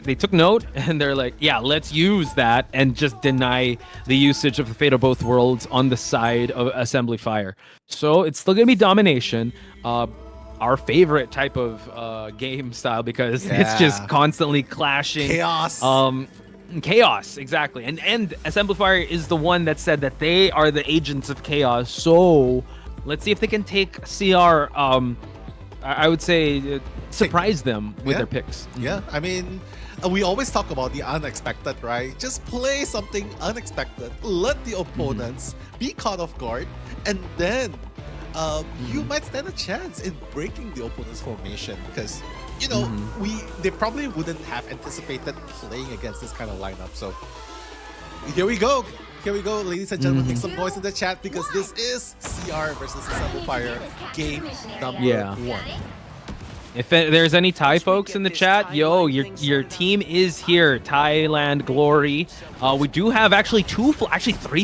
they took note and they're like, yeah, let's use that and just deny the usage of the Fate of Both Worlds on the side of AsembleFire. So it's still gonna be domination. Our favorite type of game style because it's just constantly clashing. Chaos. Chaos, exactly. And AsembleFire is the one that said that they are the agents of chaos. So let's see if they can take CR. I would say surprise them with their picks. Yeah, I mean, we always talk about the unexpected, right? Just play something unexpected. Let the opponents be caught off guard, and then you might stand a chance in breaking the opponent's formation because you know they probably wouldn't have anticipated playing against this kind of lineup. So here we go. Here we go, ladies and gentlemen. Make some noise in the chat because this is CR versus AsembleFire game number 1. If there's any Thai folks in the chat, yo, your team is here. Thailand Glory. We do have actually 3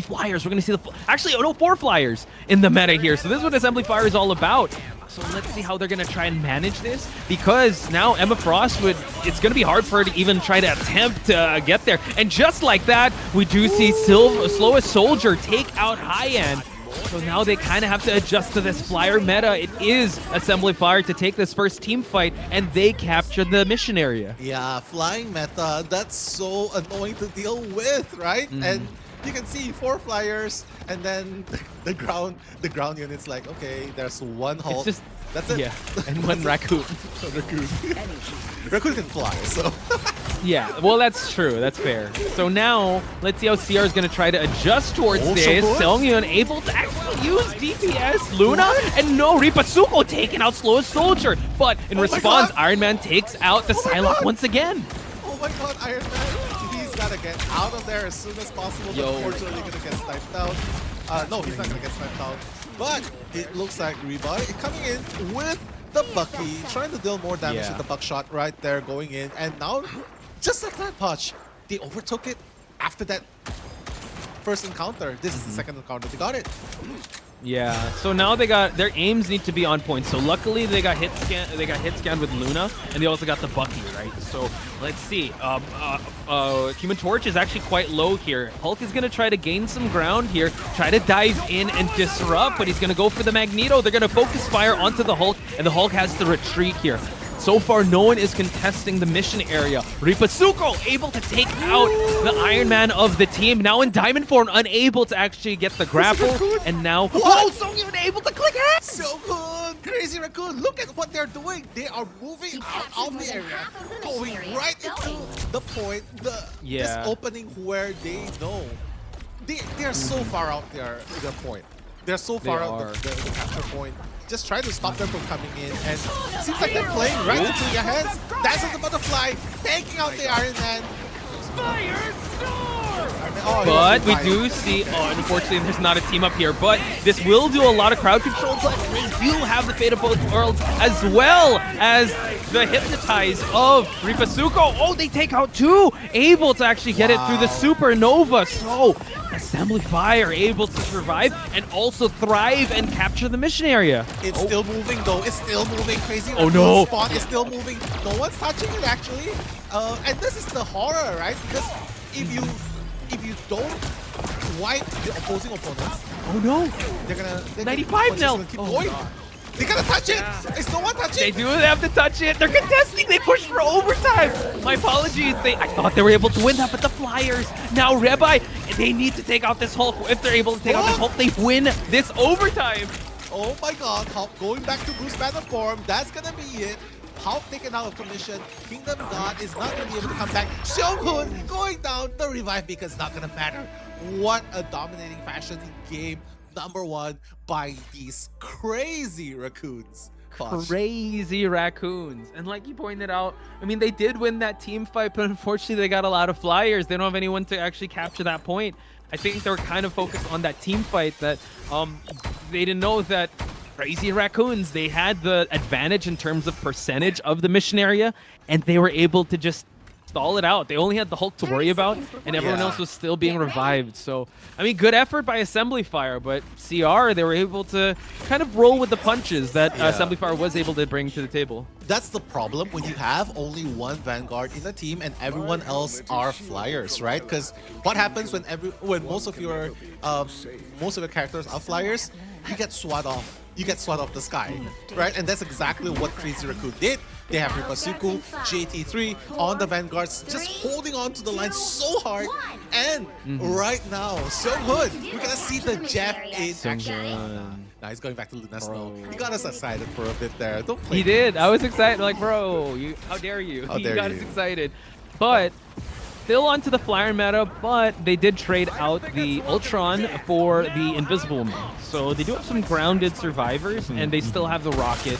flyers. We're gonna see the 4 flyers in the meta here. So this is what AsembleFire is all about. So let's see how they're gonna try and manage this because now Emma Frost it's gonna be hard for her to even try to attempt to get there. And just like that, we do see Slowest Soldier take out High End. So now they kind of have to adjust to this flyer meta. It is AsembleFire to take this first team fight, and they capture the mission area. Yeah, flying meta, that's so annoying to deal with, right? And you can see 4 flyers, and then the ground unit's like, okay, there's 1 Hulk. That's it. Yeah, and 1 Raccoon. Raccoon can fly, so... Yeah, well, that's true. That's fair. So now, let's see how CR is going to try to adjust towards this. Seongyun able to actually use DPS. Luna, and no, Ripasuko taking out Slowest Soldier. But in response, Iron Man takes out the Psylocke once again. Oh my god, Iron Man. He's got to get out of there as soon as possible. Unfortunately, going to get sniped out. No, he's not going to get sniped out. But it looks like Reba coming in with the Bucky, trying to deal more damage with the buckshot right there going in. And now, just like that, Poch, they overtook it after that first encounter. This is the second encounter. They got it. Yeah, so now their aims need to be on point. So luckily they got hit scanned with Luna, and they also got the Bucky, right? So let's see. Human Torch is actually quite low here. Hulk is gonna try to gain some ground here, try to dive in and disrupt, but he's gonna go for the Magneto. They're gonna focus fire onto the Hulk, and the Hulk has to retreat here. So far, no one is contesting the mission area. Ripasuko able to take out the Iron Man of the team. Now in diamond form, unable to actually get the grapple. And now, whoa, Seongyun able to click it! So good! Crazy Raccoon, look at what they're doing. They are moving out of the area, going right into the point, this opening where they know. They are so far out their point. They're so far out the capture point. Just try to stop them from coming in, and it seems like they're playing right into your hands. Dazzle the Butterfly, taking out the Iron Man. But we do see, unfortunately there's not a team up here, but this will do a lot of crowd control, but they do have the Fate of Both Worlds as well as the Hypnotize of Ripasuko. Oh, they take out 2, able to actually get it through the Supernova. So AsembleFire able to survive and also thrive and capture the mission area. It's still moving though. It's still moving. Crazy. Oh no! Spawn is still moving. No one's touching it actually. And this is the horror, right? Because if you don't wipe the opposing opponents, oh no! They're gonna 95 now. Keep going. They gotta touch it! Is no one touching? They do have to touch it. They're contesting. They pushed for overtime. My apologies. I thought they were able to win that, but the Flyers, now Rabbi, they need to take out this Hulk. If they're able to take out this Hulk, they win this overtime. Oh my god, Hulk going back to Bruce Banner form. That's gonna be it. Hulk taken out of commission. Kingdom God is not gonna be able to come back. Seongyun going down. The revive beacon is not gonna matter. What a dominating fashion in game number 1 by these crazy Raccoons. Crazy Raccoons. And like you pointed out, I mean, they did win that team fight, but unfortunately they got a lot of Flyers. They don't have anyone to actually capture that point. I think they were kind of focused on that team fight that they didn't know that Crazy Raccoons, they had the advantage in terms of percentage of the mission area, and they were able to just stall it out. They only had the Hulk to worry about, and everyone else was still being revived. So, I mean, good effort by AsembleFire, but CR, they were able to kind of roll with the punches that AsembleFire was able to bring to the table. That's the problem when you have only one Vanguard in the team and everyone else are flyers, right? Because what happens when most of your characters are flyers, you get swat off. You get swat off the sky, right? And that's exactly what Crazy Raccoon did. They have Ripasuku, JT3 on the Vanguards, just holding on to the line so hard. And right now, so good. We're gonna see the Jeff in action. Now he's going back to Luna Snow. He got us excited for a bit there. Don't play. He did. I was excited. Like, bro, how dare you? How He dare got you. us excited. But still onto the flyer meta, but they did trade out the Ultron for the Invisible Woman. So they do have some grounded survivors, and they still have the Rocket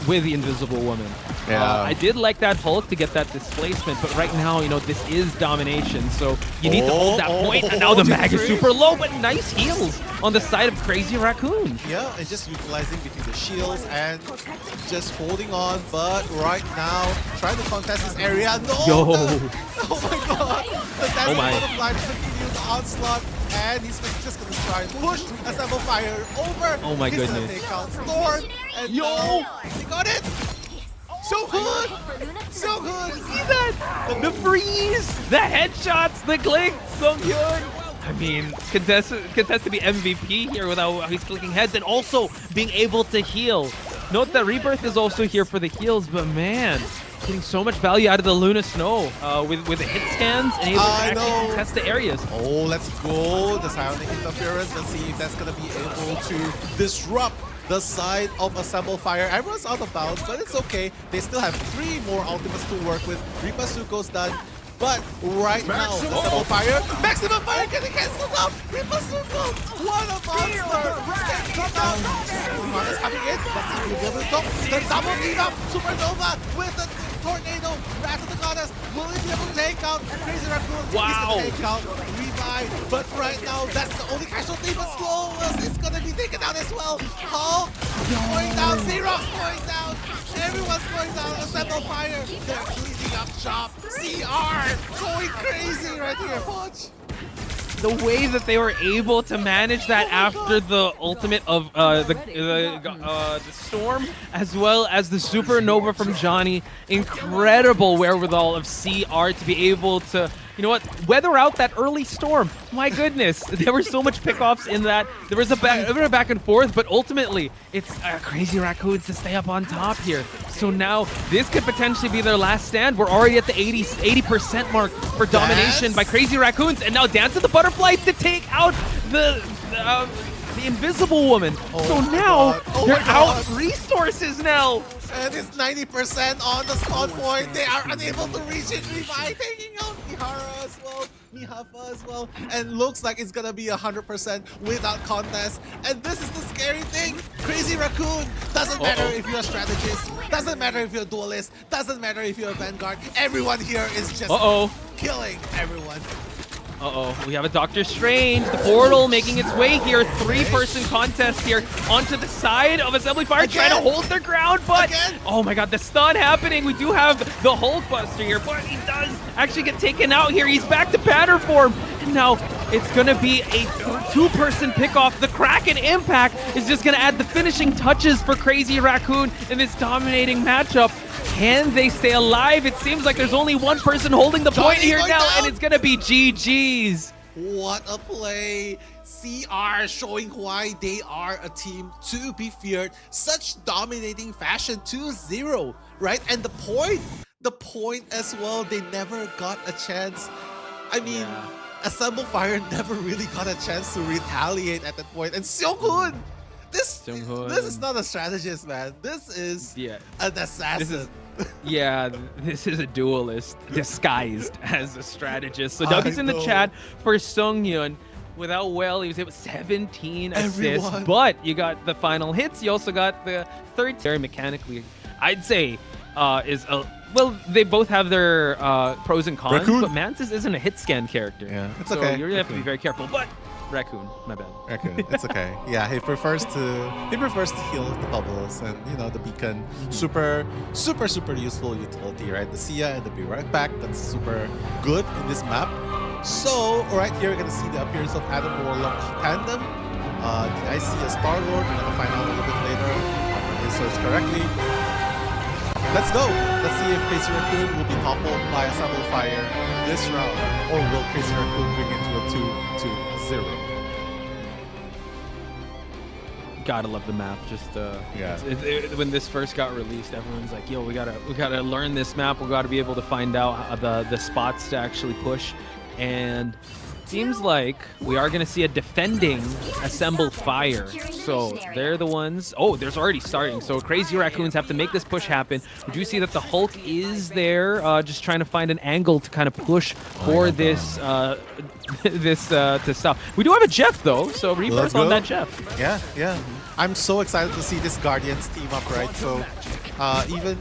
with the Invisible Woman. Yeah. I did like that Hulk to get that displacement, but right now, you know, this is domination, so you need to hold that point. And now the mag is super low, but nice heals on the side of Crazy Raccoon. Yeah, and just utilizing between the shields and just holding on, but right now, trying to contest this area. No! Yo. Oh my god! The Dancing my. Butterfly continues the onslaught, and he's just gonna try and push AsembleFire over. Oh my He's goodness. gonna take out Storm, and Yo! he got it! So good! So good! See that? The freeze, the headshots, the glink, so good. I mean, contest to be MVP here without he's clicking heads and also being able to heal. Note that Rebirth is also here for the heals, but man, getting so much value out of the Luna Snow with the hit scans and able to actually contest the areas. Oh, let's go. The Psionic Interference. Let's see if that's going to be able to disrupt the side of AsembleFire. Everyone's out of bounds, but it's okay. They still have 3 more ultimates to work with. Ripasuko's done. But right now, AsembleFire, Maximum Fire getting cancelled out! Ripasuko, what a monster! Get down! Supernova's coming in. Let's see if we'll be able to go. The double beat up! Supernova with the tornado! Wrath of the Goddess! Will he be able to take out Crazy Raccoon? Wow. He's gonna take out Revive. But right now, that's the only casualty. But Slowless is gonna be taken out as well. Hulk going down. Zero's going down. Everyone's going down. AsembleFire. They're cleaning up shop. CR going crazy right here, Punch. The way that they were able to manage that after the ultimate of the Storm, as well as the Supernova from Johnny, incredible wherewithal of CR to be able to, you know what, weather out that early Storm. My goodness, there were so much pickoffs in that. There was a back and forth, but ultimately, it's Crazy Raccoons to stay up on top here. So now, this could potentially be their last stand. We're already at the 80% mark for domination by Crazy Raccoons, and now Dance of the Butterfly to take out the Invisible Woman. So now, they're out resources now. And it's 90% on the spawn point. They are unable to reach it. Revive taking out Mihara as well. Mihafa as well. And looks like it's gonna be 100% without contest. And this is the scary thing. Crazy Raccoon. Doesn't matter if you're a strategist. Doesn't matter if you're a duelist. Doesn't matter if you're a Vanguard. Everyone here is just killing everyone. We have a Doctor Strange, the portal making its way here. 3-person contest here onto the side of AsembleFire, trying to hold their ground, but oh my god, the stun happening. We do have the Hulk Buster here, but he does actually get taken out here. He's back to pattern form, and now it's gonna be a 2-person pickoff. The Kraken Impact is just gonna add the finishing touches for Crazy Raccoon in this dominating matchup. Can they stay alive? It seems like there's only one person holding the point here now, and it's gonna be GG's. What a play. CR showing why they are a team to be feared. Such dominating fashion, 2-0, right? And the point as well, they never got a chance. I mean, AsembleFire never really got a chance to retaliate at that point. And Seung-hoon, this is not a strategist, man. This is an assassin. This is a duelist disguised as a strategist. So Dougie's in the chat for Seung-hoon. Without he was able 17 assists, but you got the final hits. You also got the third very mechanically. I'd say well, they both have their pros and cons, but Mantis isn't a hit scan character. Yeah, it's so okay. you really have to be very careful. But Raccoon, my bad. Raccoon, it's okay. Yeah, he prefers to heal the bubbles and the beacon. Super useful utility, right? The Sia and the Be Right Back, that's super good in this map. So right here we're gonna see the appearance of Adam Warlock tandem. Did I see a Star-Lord? We're gonna find out a little bit later. If I search correctly. Let's go! Let's see if Crazy Raccoon will be toppled by AsembleFire this round, or will Crazy Raccoon bring it to a 2-0? Gotta love the map. Just Yeah. when this first got released, everyone's like, "Yo, we gotta learn this map. We gotta be able to find out the spots to actually push." And seems like we are gonna see a defending AsembleFire. So they're the ones. Oh, there's already starting. So Crazy Raccoons have to make this push happen. We do see that the Hulk is there, just trying to find an angle to kind of push for this to stop. We do have a Jeff though, so rebirth on that Jeff. Yeah. I'm so excited to see this Guardians team up, right? So even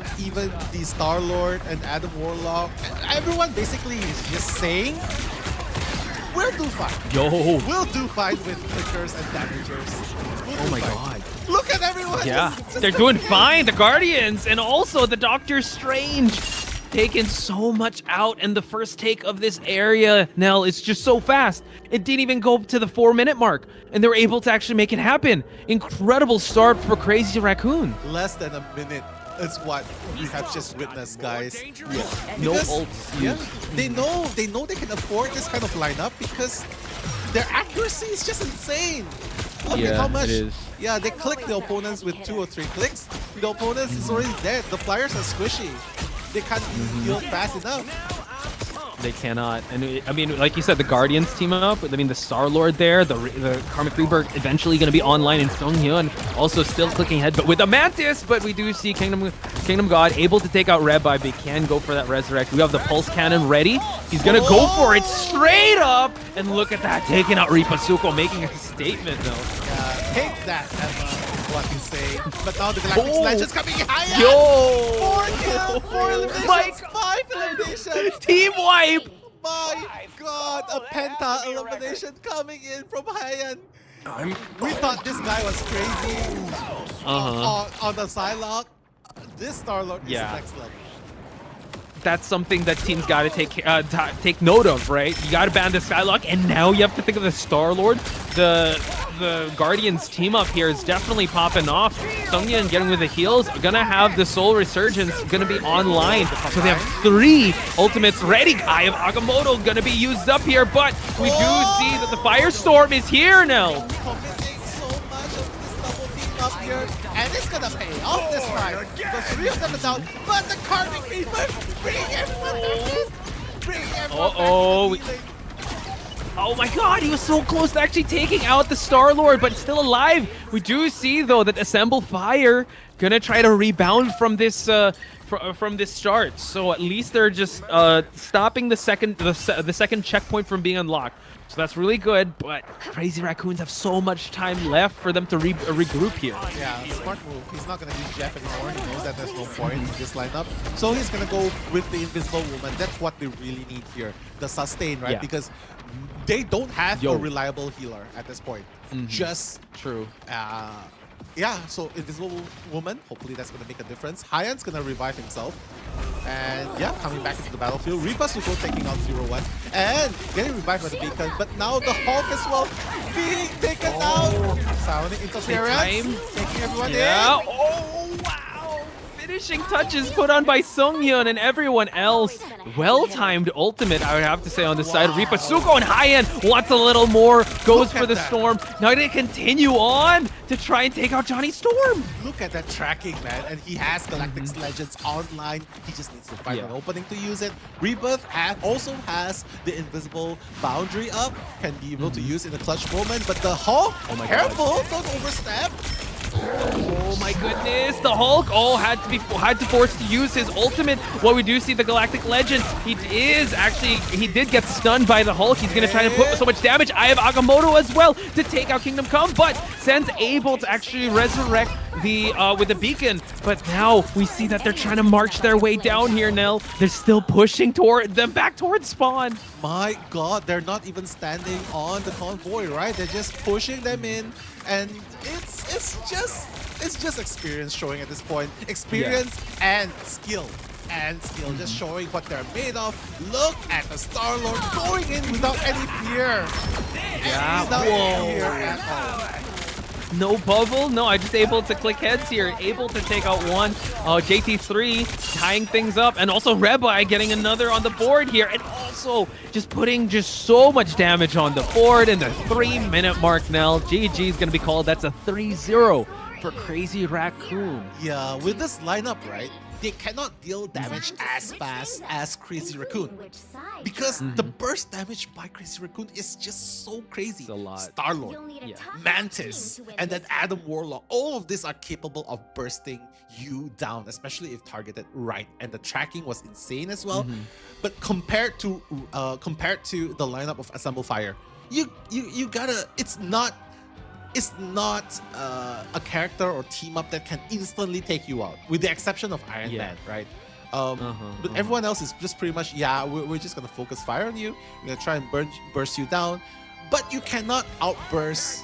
the Star-Lord and Adam Warlock, everyone basically is just saying, we'll do fine. Yo. We'll do fine with flickers and damagers. Oh my god. Look at everyone. Yeah, they're doing fine, the Guardians, and also the Doctor Strange. Taking so much out, and the first take of this area, Nell, is just so fast. It didn't even go up to the 4-minute mark, and they were able to actually make it happen. Incredible start for Crazy Raccoon. Less than a minute is what we have just witnessed, guys. Yeah. No ults. Yeah, they know they can afford this kind of lineup because their accuracy is just insane. Look at how much. It is. Yeah, they click the opponents with 2 or 3 clicks. The opponents is already dead. The flyers are squishy. They can't heal fast enough. They cannot. And I mean, like you said, the Guardians team up. I mean, the Star-Lord there, the Karmic Reaper eventually going to be online in Seonghyun, also still clicking head, but with the Mantis. But we do see Kingdom God able to take out Red, but they can go for that Resurrect. We have the Pulse Cannon ready. He's going to go for it straight up. And look at that, taking out Ripasuko, making a statement, though. Yeah, take that, Emma. What you say. But now the Galactic Sledge is coming high. Yo! 4 kills, 4 eliminations, 5 eliminations. Team wipe! My god, a penta elimination coming in from Hyan. We thought this guy was crazy on the Psylocke. This Star-Lord is next level. That's something that teams got to take note of, right? You got to ban the Skylock, and now you have to think of the Star-Lord. The Guardians team up here is definitely popping off. Seonghyun getting with the heals, gonna have the Soul Resurgence gonna be online. So they have 3 ultimates ready. Eye of Agamotto gonna be used up here, but we do see that the Firestorm is here now. Committing so much of this double team up here, and it's gonna pay off this time. The 3 of them are down, but the Karmic Reaper, bring everyone back. Oh my god, he was so close to actually taking out the Star-Lord, but still alive. We do see, though, that AsembleFire gonna try to rebound from this from this start. So at least they're just stopping the second checkpoint from being unlocked. So that's really good, but Crazy Raccoons have so much time left for them to regroup here. Yeah, smart move. He's not going to use Jeff anymore. He knows that there's no point in this lineup. So he's going to go with the Invisible Woman. That's what they really need here. The sustain, right? Yeah. Because they don't have a reliable healer at this point. Just true. Yeah, so Invisible Woman, hopefully that's going to make a difference. Hyan's going to revive himself. And yeah, coming back into the battlefield. Ripasuko taking out 0-1 and getting revived by the beacon. But now the Hulk as well being taken out. Sounding interference. Taking everyone in. Oh, wow. Finishing touches put on by Seonghyun and everyone else. Well-timed ultimate, I would have to say, on this side. Ripasuko and Hyan wants a little more. Goes for the Storm. Now they continue on to try and take out Johnny Storm. Look at that tracking, man. And he has Galactic Legends online. He just needs to find an opening to use it. Rebirth also has the invisible boundary up. Can be able to use in a clutch moment. But the Hulk, careful, don't overstep. Oh my goodness, the Hulk, had to force to use his ultimate. Well, we do see the Galactic Legend. He did get stunned by the Hulk. He's gonna try to put so much damage. I have Agamotto as well to take out Kingdom Come, but Sen's able to actually resurrect the with the beacon. But now we see that they're trying to march their way down here, Nell. They're still pushing toward them back towards spawn. My God, they're not even standing on the convoy, right? They're just pushing them in, and it's just experience showing at this point. Experience and skill. Just showing what they're made of. Look at the Star-Lord going in without any fear. Yeah, Without any fear at all. No bubble, no, I'm just able to click heads here, able to take out one. JT3 tying things up, and also Rebai getting another on the board here, and also just putting just so much damage on the board in the 3-minute mark now. GG is going to be called. That's a 3-0 for Crazy Raccoon. Yeah, with this lineup, right, they cannot deal damage as fast as Crazy Raccoon. Because the burst damage by Crazy Raccoon is just so crazy. It's a lot. Star-Lord, Mantis, and then Adam Warlock. All of these are capable of bursting you down, especially if targeted right. And the tracking was insane as well. But compared to the lineup of AsembleFire, you gotta. It's not a character or team up that can instantly take you out, with the exception of Iron Man, right? But everyone else is just pretty much, we're just gonna focus fire on you. We're gonna try and burst you down, but you cannot outburst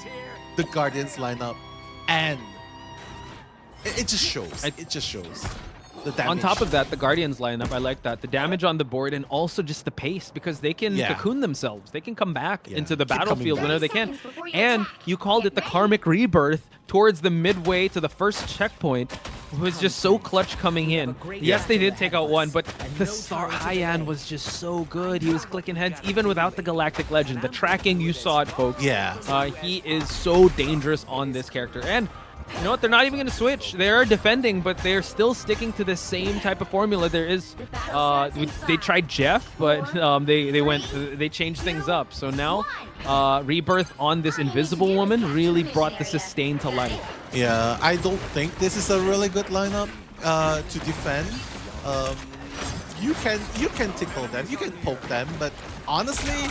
the Guardians lineup, and it just shows. It just shows. The damage. On top of that, the Guardians lineup, I like that. The damage on the board, and also just the pace, because they can cocoon themselves. They can come back into the battlefield whenever they can. And you called it the Karmic Rebirth towards the midway to the first checkpoint. It was just so clutch coming in. Yes, they did take out one, but the Star Hyan was just so good. He was clicking heads even without the Galactic Legend. The tracking, you saw it, folks. He is so dangerous on this character. And you know what? They're not even going to switch. They're defending, but they're still sticking to the same type of formula. There is, they tried Jeff, but they changed things up. So now, Rebirth on this Invisible Woman really brought the sustain to life. Yeah, I don't think this is a really good lineup to defend. You can tickle them, you can poke them, but honestly,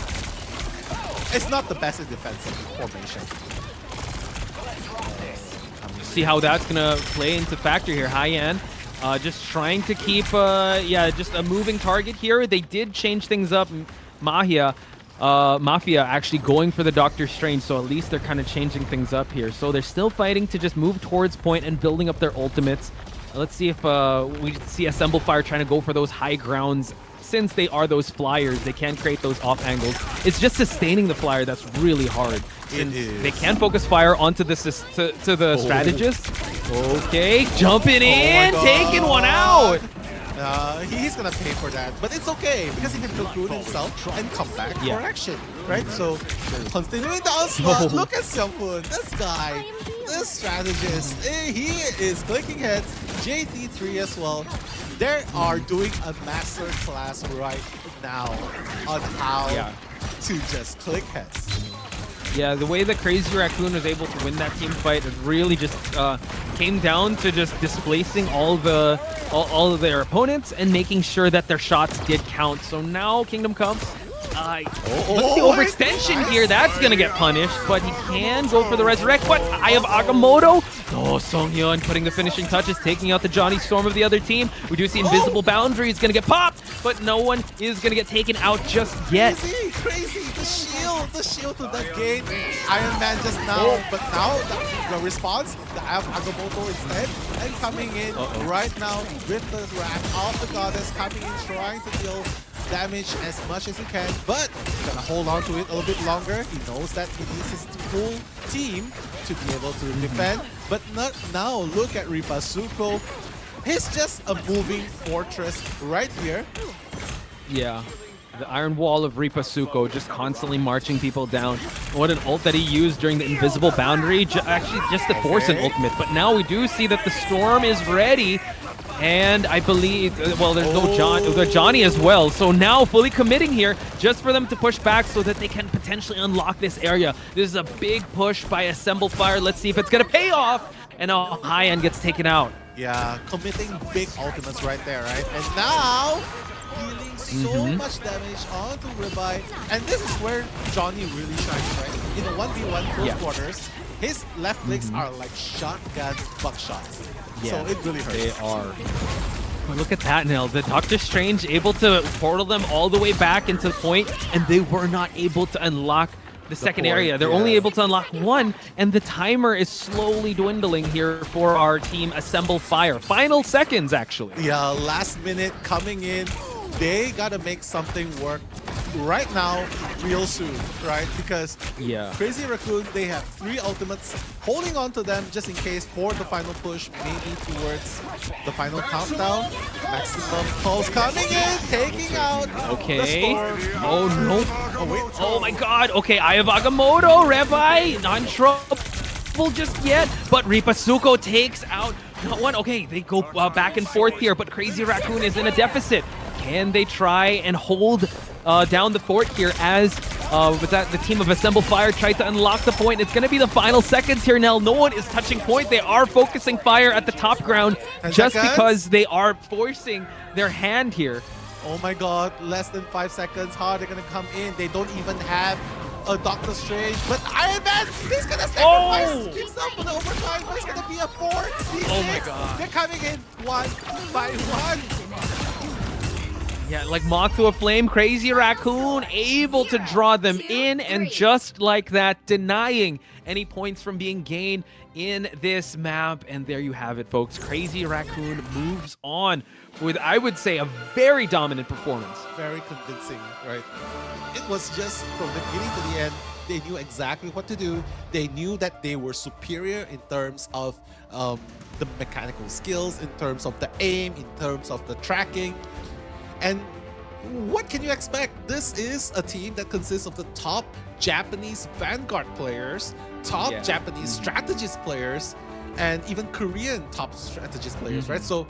it's not the best in defensive formation. See how that's gonna play into factor here. Hyan just trying to keep just a moving target here. They did change things up. Mafia actually going for the Doctor Strange, so at least they're kind of changing things up here. So they're still fighting to just move towards point and building up their ultimates. Let's see if we see AsembleFire trying to go for those high grounds. Since they are those flyers, they can create those off angles. It's just sustaining the flyer that's really hard. They can focus fire onto the strategist. Okay, jumping in, taking one out. He's gonna pay for that, but it's okay because he can cocoon himself and come back for action, right? So continuing the onslaught. Look at Seonghoon, this guy, this strategist. He is clicking heads. JT3 as well. They are doing a master class right now on how to just click heads. Yeah, the way that Crazy Raccoon was able to win that team fight, it really just came down to just displacing all of their opponents and making sure that their shots did count. So now Kingdom Come. Look at the overextension here. That's going to get punished, but he can go for the resurrect. But I have Agamotto. Oh, Songhyun putting the finishing touches, taking out the Johnny Storm of the other team. We do see Invisible Boundary is going to get popped, but no one is going to get taken out just yet. Crazy. The shield to the gate. Iron Man just now, but now the response, I have Agamotto instead, and coming in right now with the wrath of the goddess, coming in, trying to deal damage as much as he can, but gonna hold on to it a little bit longer. He knows that he needs his full team to be able to defend, but not now. Look at Ripasuko. He's just a moving fortress right here. Yeah. The Iron Wall of Ripasuko just constantly marching people down. What an ult that he used during the Invisible Boundary, actually just to force an ultimate. But now we do see that the Storm is ready. And I believe, well, there's no Johnny as well. So now fully committing here just for them to push back so that they can potentially unlock this area. This is a big push by AsembleFire. Let's see if it's going to pay off. and now high end gets taken out. Yeah, committing big ultimates right there, right? And now, dealing so much damage onto Ribeye. And this is where Johnny really shines, right? In a 1v1 close quarters, his left clicks are like shotgun buckshots. So it really hurts. They are. Oh, look at that now. The Doctor Strange able to portal them all the way back into the point, and they were not able to unlock the second point, area. They're only able to unlock one, and the timer is slowly dwindling here for our team AsembleFire. Final seconds, actually. Yeah, last minute coming in. They gotta make something work right now, real soon, right? Because Crazy Raccoon, they have 3 ultimates, holding on to them just in case for the final push, maybe towards the final countdown. Maximum pulse coming in, taking out the storm. Oh no. Oh wait. Oh my god. Okay, I have Agamotto, Rebai, not in trouble just yet, but Ripasuko takes out not one. Okay, they go back and forth here, but Crazy Raccoon is in a deficit. Can they try and hold down the fort here as the team of AsembleFire tried to unlock the point? It's going to be the final seconds here now. No one is touching point. They are focusing fire at the top ground just because they are forcing their hand here. Oh my god, less than 5 seconds. How are they going to come in? They don't even have a Doctor Strange, but Iron Man, he's going to sacrifice himself for the overtime, but it's going to be a 4. Oh my god. They're coming in 1 by 1. Yeah, like moth to a flame, Crazy Raccoon able to draw them in, and just like that, denying any points from being gained in this map. And there you have it, folks. Crazy Raccoon moves on with, I would say, a very dominant performance. Very convincing, right? It was just from the beginning to the end, they knew exactly what to do. They knew that they were superior in terms of the mechanical skills, in terms of the aim, in terms of the tracking. And what can you expect? This is a team that consists of the top Japanese Vanguard players, top Japanese strategist players, and even Korean top strategist players, right? So